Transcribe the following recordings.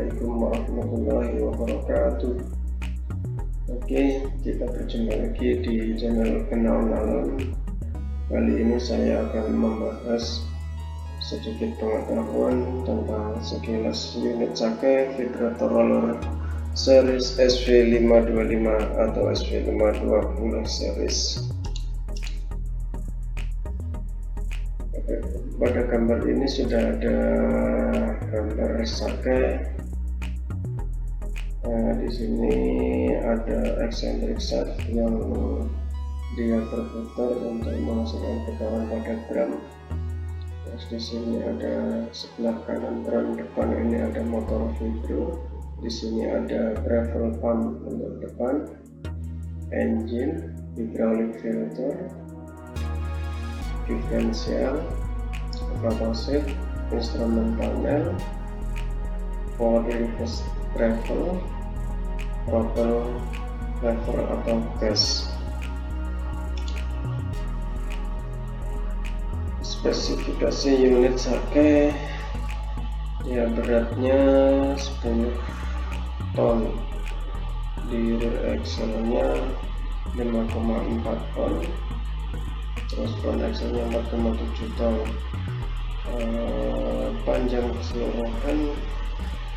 Assalamualaikum warahmatullahi wabarakatuh. Oke, kita berjumpa lagi di channel Kenal Alam. Kali ini saya akan membahas sedikit pengetahuan tentang sekilas unit sake vibrator roller series SV525 atau SV520 series. Pada gambar ini sudah ada gambar sake. Di sini ada eccentric shaft yang dia berputar untuk menghasilkan getaran pada drum. Terus di sini ada sebelah kanan drum depan ini ada motor vibro. Di sini ada gravel pump untuk depan, engine, hydraulic filter, differential, operator seat, instrument panel, power reverse travel, throttle lever atau gas. Spesifikasi unit sake, ya beratnya 10 ton, di rear axle-nya 5,4 ton, terus front axle-nya 4,7 ton. Panjang keseluruhan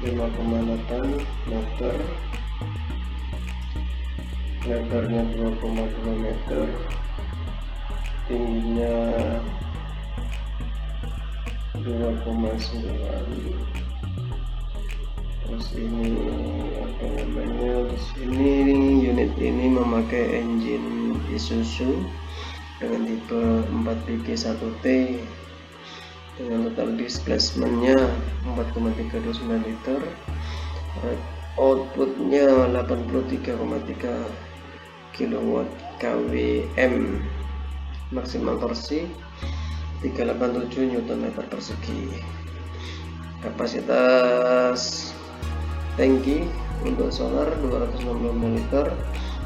5,8 meter, lebarnya 2,2 meter, tingginya 2,9. Terus ini apa namanya, di sini unit ini memakai engine Isuzu dengan tipe 4BG1T dengan total displacement-nya 4,329 liter, outputnya 83,3 kW kWm, maksimal torsi 387 Nm persegi. Kapasitas tangki untuk solar 265 liter,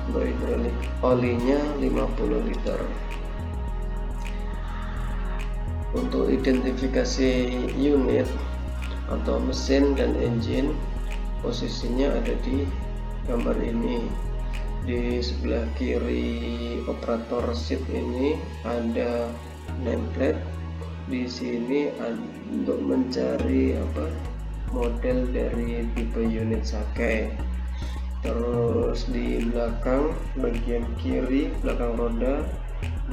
untuk hidrolik olinya 50 liter. Untuk identifikasi unit atau mesin dan engine, posisinya ada di gambar ini. Di sebelah kiri operator seat ini ada nameplate. Di sini untuk mencari model dari tipe unit sake. Terus di belakang bagian kiri, belakang roda,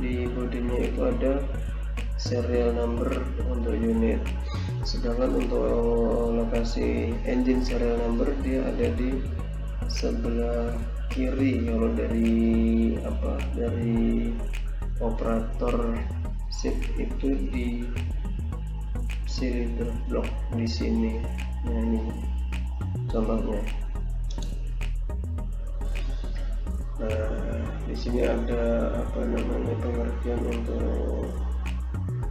di bodinya itu ada serial number untuk unit. Sedangkan untuk lokasi engine serial number dia ada di sebelah kiri. Kalau dari operator seat itu di cylinder block di sini. Nah, ini contohnya. Nah, di sini ada pengertian untuk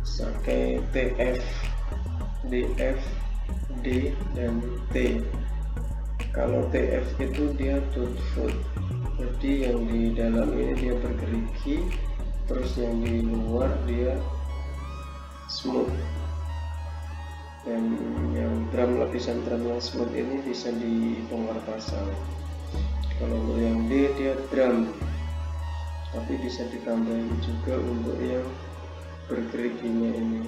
sake TF, DF, D, dan T. Kalau TF itu dia tooth foot, jadi yang di dalam ini dia bergerigi, terus yang di luar dia smooth. Dan yang lapisan drum yang smooth ini bisa dibongkar pasang. Kalau untuk yang D dia drum, tapi bisa ditambahin juga untuk yang bergeriginya ini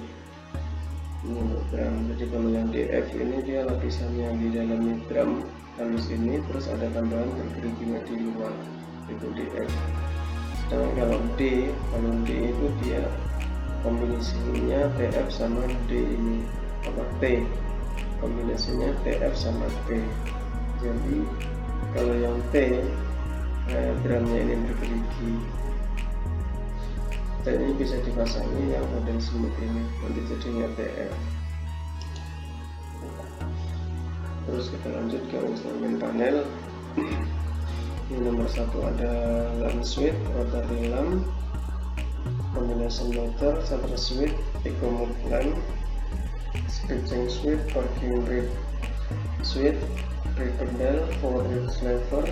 untuk drum. Jadi kalau yang DF ini dia lapisan yang di dalamnya drum halus ini, terus ada tambahan bergeriginya di luar, itu DF. Sedangkan kalau D itu dia kombinasinya TF sama D ini, T, kombinasinya TF sama T. Jadi kalau yang T drumnya ini bergerigi, dan ini bisa dipasangi yang model smooth ini, nanti jadinya TF. Terus kita lanjut ke instrumen panel. Ini nomor 1 ada lamp switch, rotary lamp, combination motor, shutter switch, eco mode lamp, speed change switch, parking brake switch, brake pedal, power reverse lever.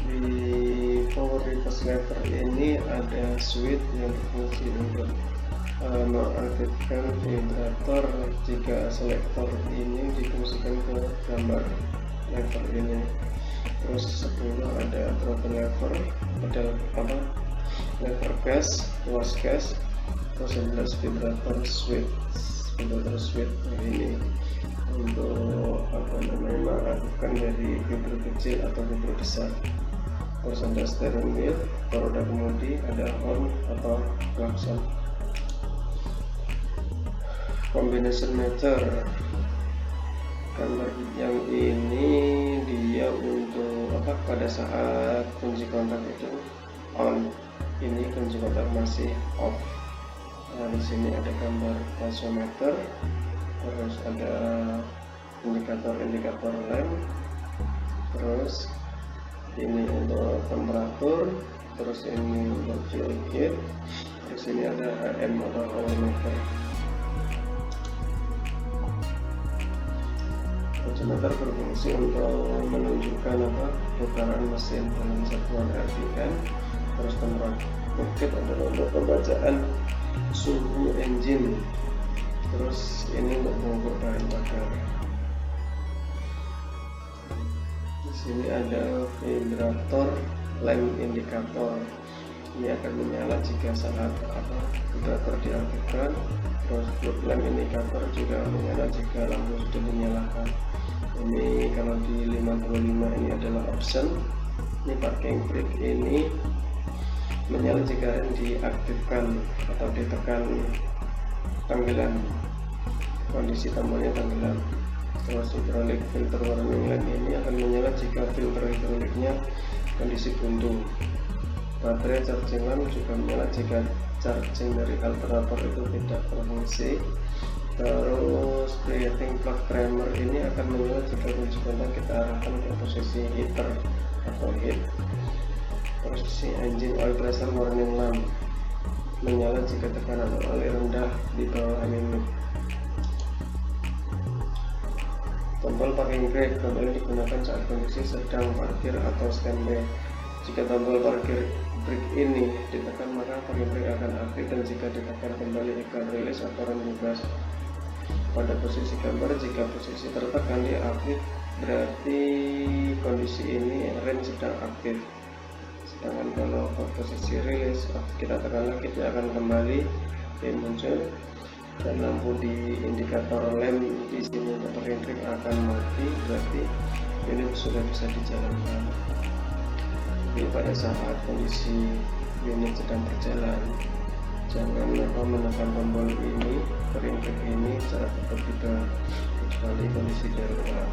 Di power reverse lever ini ada switch yang berfungsi untuk mengaktifkan vibrator jika selektor ini difungsikan ke gambar lever ini. Terus 10 ada throttle lever, pedal lever gas, close gas. Terus 11 vibrator switch. Nah, ini untuk mengaktifkan dari vibro kecil atau vibro besar. Terus ada steering wheel, roda kemudi, ada horn atau klakson. Combination meter, gambar yang ini dia untuk pada saat kunci kontak itu on, ini kunci kontak masih off. Nah, di sini ada gambar tensiometer, terus ada indikator lem, terus ini untuk temperatur, terus ini untuk fuel gauge, terus ini ada AM atau hour meter. Tensiometer berfungsi untuk menunjukkan putaran mesin dalam satuan RPM. Terus temperatur adalah untuk pembacaan suhu engine. Terus ini untuk mengukur bahan bakar. Di sini ada vibrator lem indikator. Ini akan menyala jika saat vibrator diaktifkan. Terus lem indikator juga menyala jika lampu sudah dinyalakan. Ini kalau di 55 ini adalah option. Ini parking brake ini menyala jika rem diaktifkan atau ditekan tanggalan, kondisi tombolnya tanggalan. Terus hydraulic filter warning light ini akan menyala jika filter hidroliknya kondisi buntu. Baterai charging lamp juga menyala jika charging dari alternator itu tidak berfungsi. Terus creating plug timer ini akan menyala jika kunci kontak kita arahkan ke posisi heater atau heat. Terus si engine oil pressure warning lamp menyala jika tekanan oli rendah di bawah limit. Tombol parking brake kembali digunakan saat kondisi sedang parkir atau standby. Jika tombol parkir brake ini ditekan maka parking brake akan aktif, dan jika ditekan kembali akan rilis atau rem bebas. Pada posisi gambar, jika posisi tertekan dia aktif, berarti kondisi ini rem sedang aktif. Sedangkan kalau posisi rilis kita tekan lagi, dia akan kembali muncul, dan lampu di indikator lem di sini untuk parking brake akan mati, berarti unit sudah bisa dijalankan. Tapi pada saat kondisi unit sedang berjalan, jangan lupa menekan tombol ini, parking brake ini secara tiba-tiba, kecuali kondisi darurat.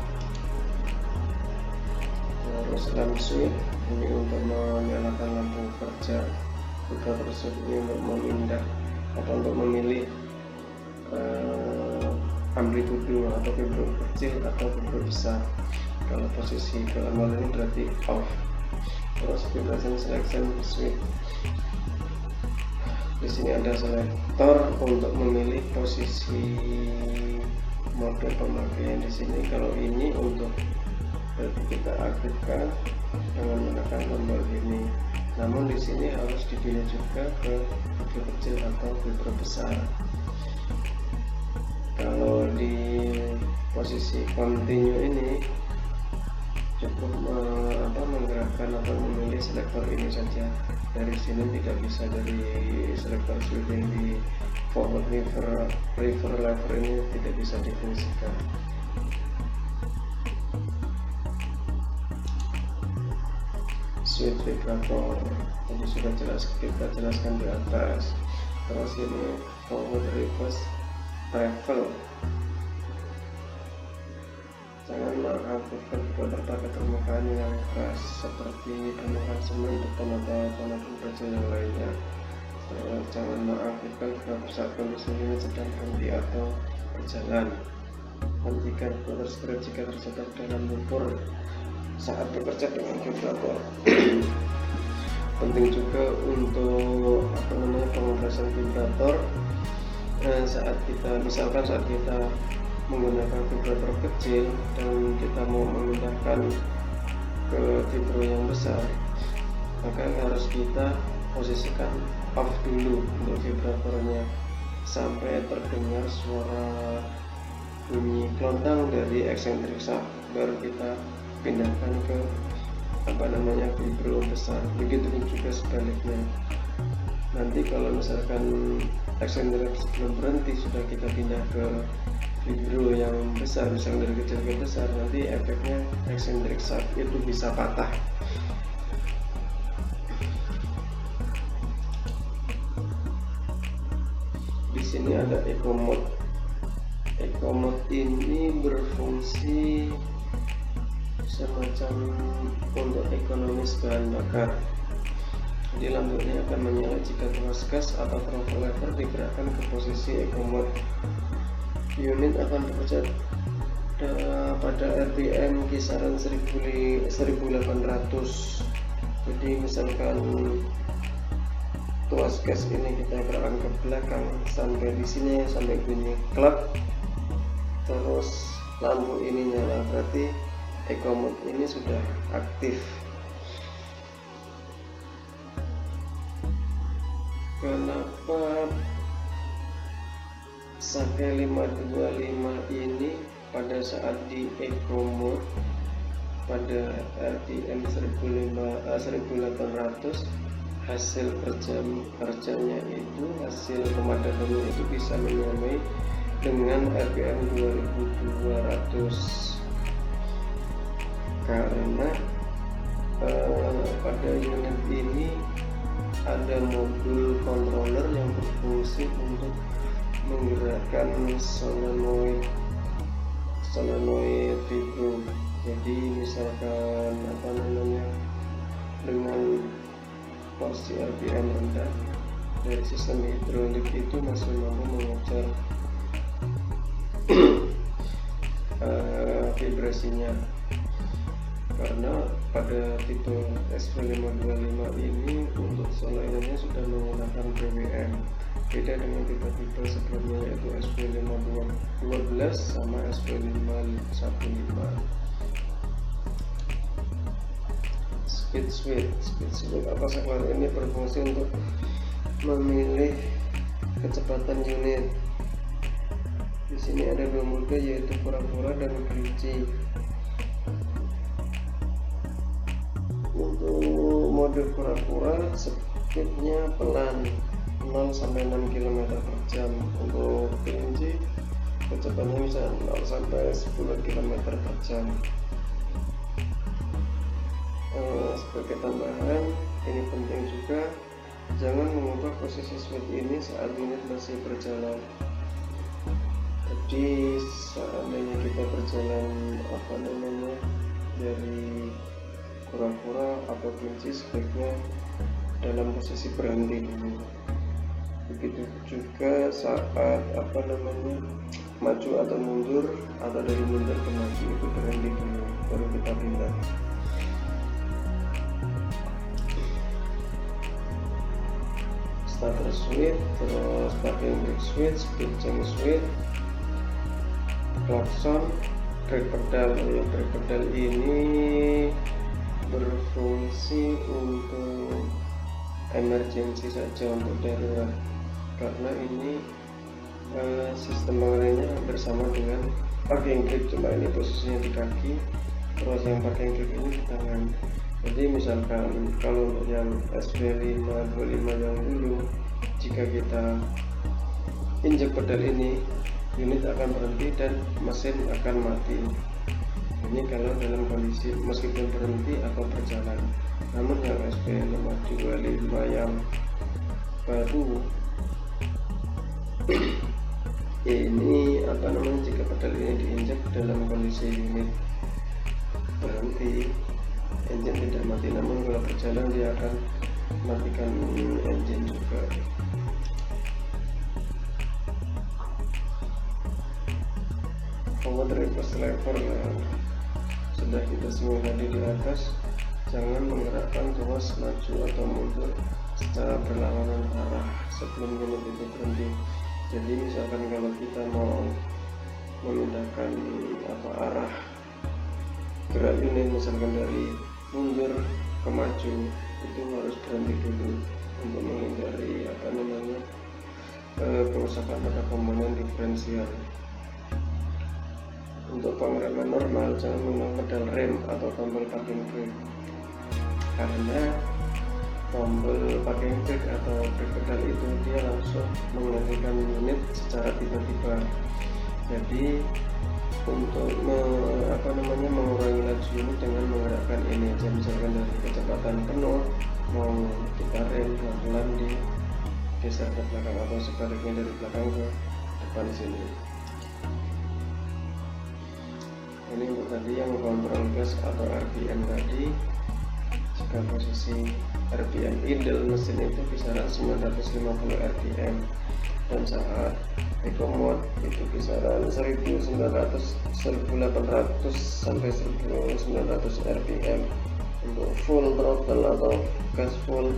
Terus lamp switch ini untuk menyalakan lampu kerja, vibrator switch ini untuk memindah atau untuk memilih amplitude atau vibro kecil atau vibro besar. Kalau posisi dalam ini berarti off. Terus vibration selection switch, di sini ada selektor untuk memilih posisi mode pemakaian. Di sini kalau ini untuk kita aktifkan dengan menekan tombol ini. Namun di sini harus dipilih juga ke vibro kecil atau vibro besar. Kalau di posisi continue ini cukup menggerakkan atau memilih selektor ini saja. Dari sini tidak bisa dari selektor switching di forward reverse lever ini tidak bisa difungsikan. Switch vibrator tadi sudah kita jelaskan di atas. Terus ini forward reverse travel. Jangan mengaktifkan vibrator pada permukaan yang keras seperti permukaan semen, beton atau tanah baja yang lainnya. Jangan mengaktifkan vibrator saat kondisi unit sedang berhenti atau berjalan. Hentikan vibrator segera jika terjebak dalam lumpur saat bekerja dengan vibrator. Penting juga untuk pengoperasian vibrator saat kita menggunakan vibrator kecil dan kita mau memindahkan ke vibro yang besar, maka harus kita posisikan off dulu untuk vibratornya sampai terdengar suara bunyi kelontang dari eccentric shaft, baru kita pindahkan ke vibro besar. Begitu juga sebaliknya. Nanti kalau misalkan eccentric sebelum berhenti sudah kita pindah ke vibro yang besar, misalnya dari kecil ke besar, nanti efeknya eccentric shaft itu bisa patah. Di sini ada eco mode. Eco mode ini berfungsi semacam untuk ekonomis bahan bakar. Jadi lampu ini akan menyala jika tuas gas atau throttle lever digerakkan ke posisi eco mode. Unit akan bekerja pada RPM kisaran 1800. Jadi misalkan tuas gas ini kita gerakkan ke belakang sampai di sini, sampai bunyi klak, terus lampu ini nyala, berarti eco mode ini sudah aktif. Kenapa sampai 525 ini pada saat di eco mode pada RPM 1800 hasil kerjanya itu, hasil pemadamannya itu bisa menyamai dengan RPM 2200 karena pada unit ini ada modul controller yang berfungsi untuk menggerakkan solenoid vibro. Jadi misalkan dengan porsi RPM rendah dari sistem hidrolik itu masih mampu mengejar vibrasinya, karena pada tipe SV525 ini untuk solenoidnya sudah menggunakan PWM, beda dengan tipe-tipe sebelumnya yaitu SV512 sama SV515. Speed switch atau saklar ini berfungsi untuk memilih kecepatan unit. Di sini ada dua mode, yaitu pura-pura dan kelinci. Untuk mode pura-pura speednya pelan, 0 sampai 6 km per jam. Untuk kelinci kecepatannya bisa 0 sampai 10 km per jam. Sebagai tambahan, ini penting juga, jangan mengubah posisi switch ini saat unit masih berjalan. Jadi seandainya kita berjalan dari pura-pura atau kelinci, sebaiknya dalam posisi berhenti dulu. Begitu juga saat maju atau mundur, atau dari mundur ke maju itu berhenti dulu, baru kita pindah. Starter switch, terus parking brake switch, speed change switch, klakson, brake pedal. Brake pedal ini berfungsi untuk emergency saja, untuk darurat, karena ini sistem pengendalinya hampir sama dengan parking grip, cuma ini posisinya di kaki, terus yang parking grip ini di tangan. Jadi misalkan kalau untuk yang SV525 yang dulu, jika kita injek pedal ini, unit akan berhenti dan mesin akan mati. Ini kalau dalam kondisi meskipun berhenti atau berjalan. Namun yang SV525 yang baru ini jika pedal ini diinjek dalam kondisi unit berhenti, engine tidak mati, namun kalau berjalan dia akan matikan engine juga. Forward reverse lever sudah kita singgung tadi di atas, jangan menggerakkan tuas maju atau mundur secara berlawanan arah sebelum unit itu berhenti. Jadi misalkan kalau kita mau memindahkan arah gerak unit, misalkan dari mundur ke maju, itu harus berhenti dulu untuk menghindari kerusakan pada komponen diferensial. Untuk pengereman normal jangan menggunakan pedal rem atau tombol parking brake, karena tombol parking brake atau brake pedal itu dia langsung menghentikan unit secara tiba-tiba. Jadi untuk mengurangi laju unit dengan menggerakkan ini aja, misalkan dari kecepatan penuh mau kita rem pelan-pelan di geser ke belakang atau sebaliknya dari belakang ke depan sini. Ini untuk tadi yang kontrol gas atau RPM tadi. Jika posisi RPM idle mesin itu kisaran 950 RPM, dan saat eco mode itu kisaran 1800 sampai 1900 RPM. Untuk full throttle atau gas full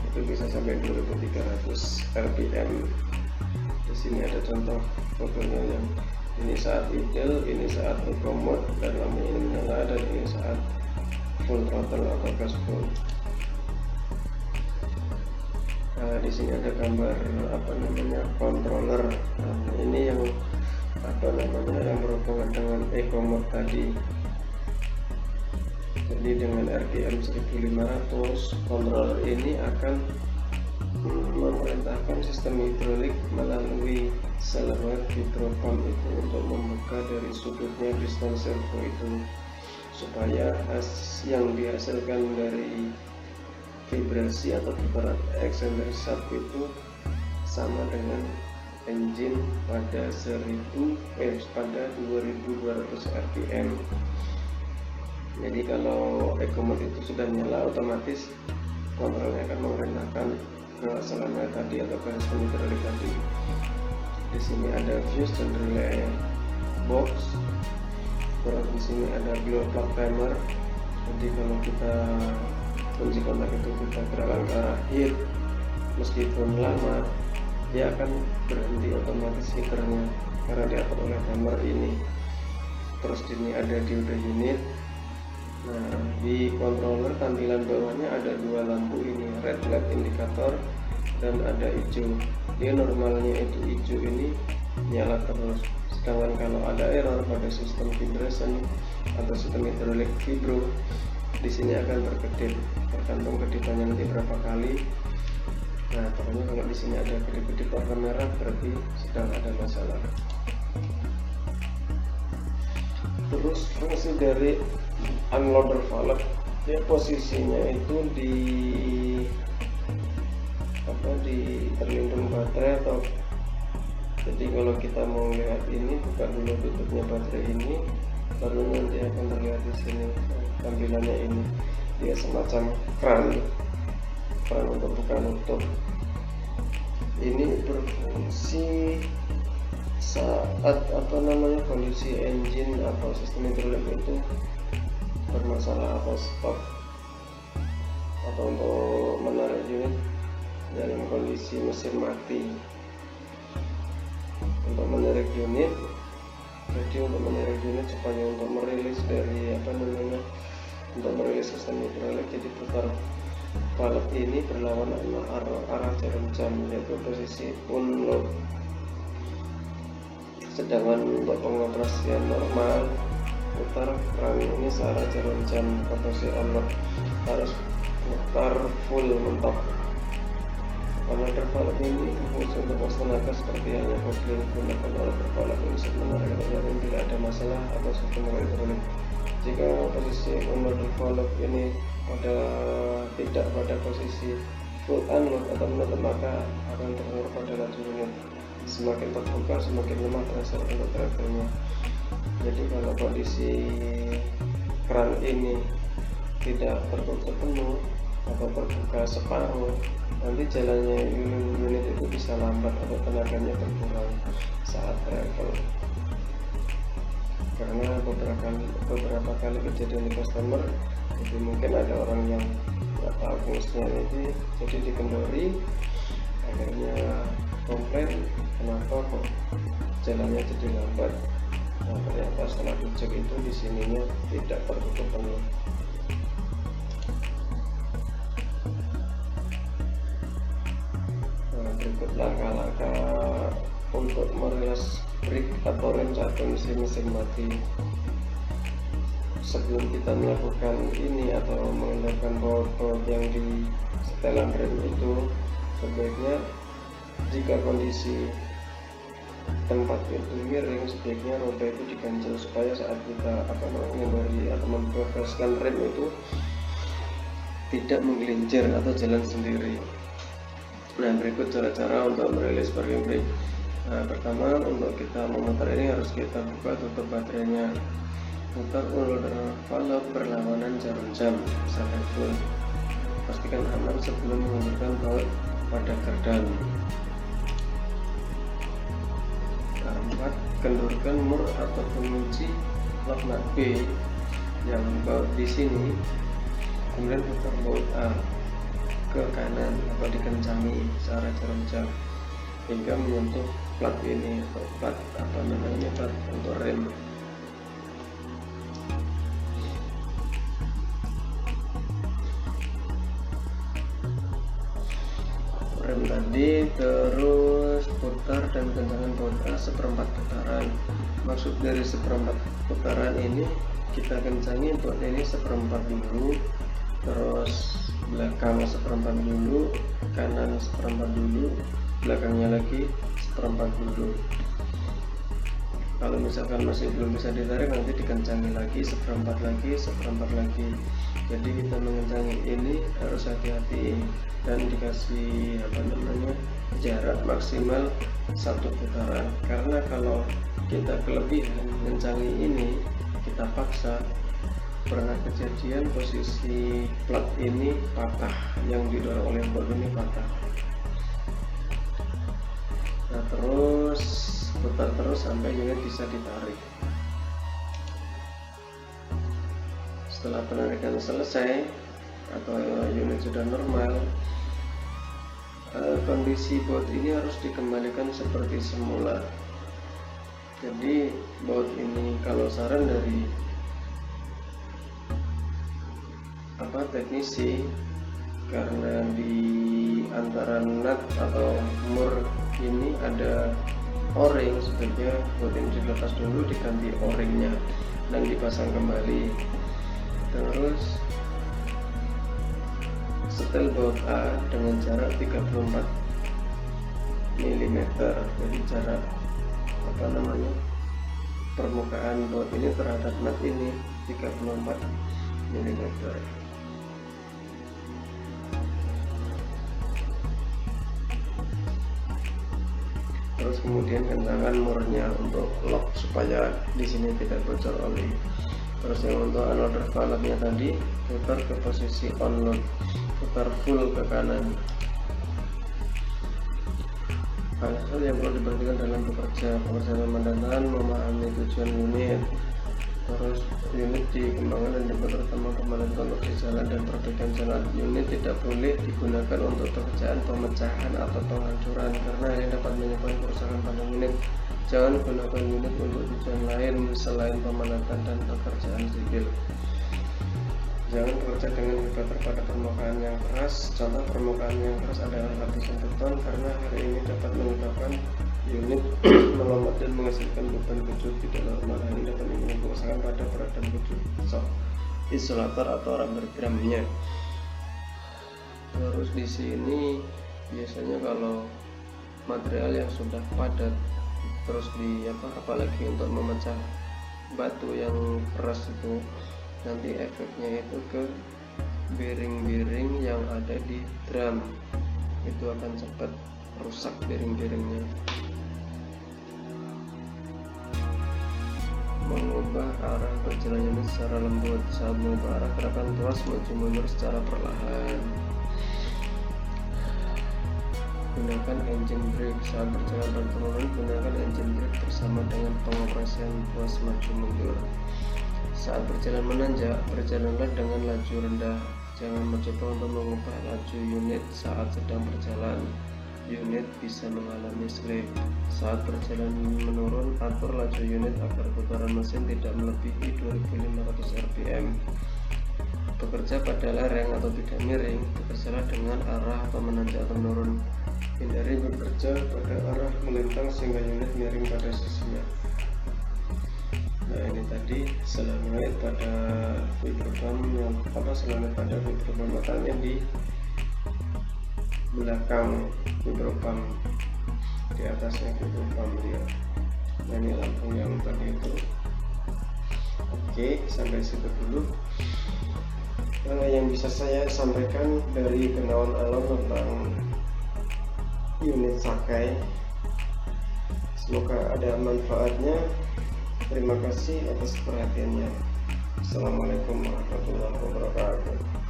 itu bisa sampai 2300 RPM. Di sini ada contoh fotonya, yang ini saat idle, ini saat eco mode dan lampu ini menyala, dan ini saat full throttle atau gas full. Nah, di sini ada gambar controller. Nah, ini yang yang berhubungan dengan eco mode tadi. Jadi dengan RPM 1500, controller ini akan memerintahkan sistem hidrolik melalui saluran hidropump itu untuk membuka dari sudutnya piston servo itu, supaya yang dihasilkan dari vibrasi atau putaran eksentrik sub itu sama dengan engine pada 2200 RPM. Jadi kalau eco mode itu sudah nyala, otomatis kontrolnya akan memerintahkan ke solenoid tadi atau ke sistem hidrolik tadi. Di sini ada fuse dan relay box. Terus di sini ada glow plug timer. Jadi kalau kita kunci kontak itu kita gerakkan ke arah hit, meskipun lama dia akan berhenti otomatis heaternya karena diatur oleh timer ini. Terus di sini ada diode unit. Nah, di controller tampilan bawahnya ada dua lampu ini, red light indikator dan ada hijau. Dia normalnya itu hijau ini nyala terus. Sedangkan kalau ada error pada sistem vibration atau sistem hidrolik vibro, di sini akan berkedip, tergantung kedipannya nanti berapa kali. Nah, pokoknya kalau di sini ada kedip-kedip warna merah berarti sedang ada masalah. Terus fungsi dari unloader valve, dia posisinya itu di terlindung baterai atau, jadi kalau kita mau lihat ini, buka dulu tutupnya baterai ini, baru nanti akan terlihat di sini tampilannya. Ini dia semacam kran untuk buka nutup. Ini berfungsi saat kondisi engine atau sistem hidrolik itu bermasalah atau stop, atau untuk menarik unit dalam kondisi mesin mati. Untuk menarik unit, supaya untuk merilis dari untuk merilis sistem hidrolik, jadi putar valve ini berlawanan arah jarum jam, yaitu posisi unload. Sedangkan untuk pengoperasian normal, putar kran ini searah jarum jam. Posisi unload harus putar full mentok. Unloader valve ini berfungsi untuk pos tenaga seperti halnya kopling menggunakan unloader valve untuk menarik atau bila ada masalah atau sistem hidrolik. Jika posisi unloader valve ini tidak pada posisi full unload atau menutup, maka akan terpengaruh pada laju unit. Semakin terbuka semakin lemah pressure untuk drivernya. Jadi kalau kondisi kran ini tidak tertutup penuh atau terbuka separuh, nanti jalannya unit itu bisa lambat atau tenaganya berkurang saat travel. Karena beberapa kali kejadian di customer, jadi mungkin ada orang yang nggak tahu fungsinya ini, jadi dikendori, akhirnya komplain kenapa kok jalannya jadi lambat. Nah, ternyata setelah dicek itu di sininya tidak tertutup penuh. Nah, berikut langkah-langkah untuk merilas brake atau rem saat kondisi mesin mati. Sebelum kita melakukan ini atau menggunakan baut yang di setelan rem itu, sebaiknya jika kondisi tempat itu miring, sebaiknya roda itu diganjel supaya saat kita memberi atau memprogreskan rem itu tidak menggelincir atau jalan sendiri. Nah, berikut cara-cara untuk merilis parking brake. Nah, pertama, untuk kita memutar ini harus kita buka tutup baterainya. Putar ulur valve berlawanan jarum jam sampai full. Pastikan aman sebelum menggunakan baut pada kardan. 4. Kendurkan mur atau pengunci lock nut B yang baut di sini, kemudian putar baut A ke kanan atau dikencangi searah jarum jam hingga menyentuh plat ini atau plat plat untuk rem. Rem tadi, terus putar dan kencangkan baut A seperempat putaran. Maksud dari seperempat putaran ini, kita kencangi baut ini seperempat dulu, terus belakang seperempat dulu, kanan seperempat dulu, belakangnya lagi seperempat dulu. Kalau misalkan masih belum bisa ditarik, nanti dikencangi lagi seperempat lagi. Jadi kita mengencangi ini harus hati-hati dan dikasih jarak maksimal 1 putaran, karena kalau kita kelebihan mengencangi ini, kita paksa, pernah kejadian posisi plat ini patah, yang didorong oleh baut ini patah. Nah, terus putar terus sampai unit bisa ditarik. Setelah penarikan selesai atau unit sudah normal, kondisi baut ini harus dikembalikan seperti semula. Jadi baut ini, kalau saran dari teknisi, karena di antara nut atau mur ini ada o-ring, sebaiknya baut ini dilepas dulu, diganti o-ringnya dan dipasang kembali. Terus setel baut A dengan jarak 34 mm, jadi jarak permukaan baut ini terhadap nut ini 34 mm. Terus kemudian kencangkan murnya untuk lock supaya di sini tidak bocor oli. Terus yang untuk unloader valve-nya tadi, putar ke posisi on-load, putar full ke kanan. Hal-hal yang perlu diperhatikan dalam bekerja pemandatan, memahami tujuan unit. Terus unit dikembangkan dan dibuat terutama kemarin untuk di jalan dan perbaikan jalan. Unit tidak boleh digunakan untuk pekerjaan pemecahan atau penghancuran, karena ini dapat menyebabkan kerusakan pada unit. Jangan gunakan unit untuk tujuan lain selain pemanatan dan pekerjaan sipil. Jangan bekerja dengan inverter pada permukaan yang keras. Contoh permukaan yang keras adalah lapisan beton, karena hari ini dapat menyebabkan unit melompat dan menghasilkan beban kejut tidak normal. Ini dapat menimbulkan kerusakan pada peredam kejut isolator atau rubber drumnya. Terus di sini biasanya kalau material yang sudah padat, terus apalagi untuk memecah batu yang keras itu, nanti efeknya itu ke bearing-bearing yang ada di drum, itu akan cepat rusak bearing-bearingnya. Mengubah arah berjalan unit secara lembut. Saat mengubah arah, gerakan tuas maju mundur secara perlahan. Gunakan engine brake saat berjalan berturut-turut. Gunakan engine brake bersama dengan pengoperasian tuas maju mundur. Saat berjalan menanjak, berjalanlah dengan laju rendah. Jangan mencoba untuk mengubah laju unit saat sedang berjalan. Unit bisa mengalami slip. Saat berjalan menurun, atur laju unit agar putaran mesin tidak melebihi 2500 rpm. Bekerja pada lereng atau tidak miring, bekerjalah dengan arah atau menanjak atau menurun. hindari bekerja pada arah melintang sehingga unit miring pada sisinya. Nah, ini tadi selangit pada mikrofon yang selangit pada mikrofon matanya di belakang mikrofon, di atasnya mikrofon dia. Nah, ini lampu yang tadi itu. Oke, sampai situ dulu yang bisa saya sampaikan dari Gunawan Alam tentang unit Sakai. Semoga ada manfaatnya. Terima kasih atas perhatiannya. Assalamualaikum warahmatullahi wabarakatuh.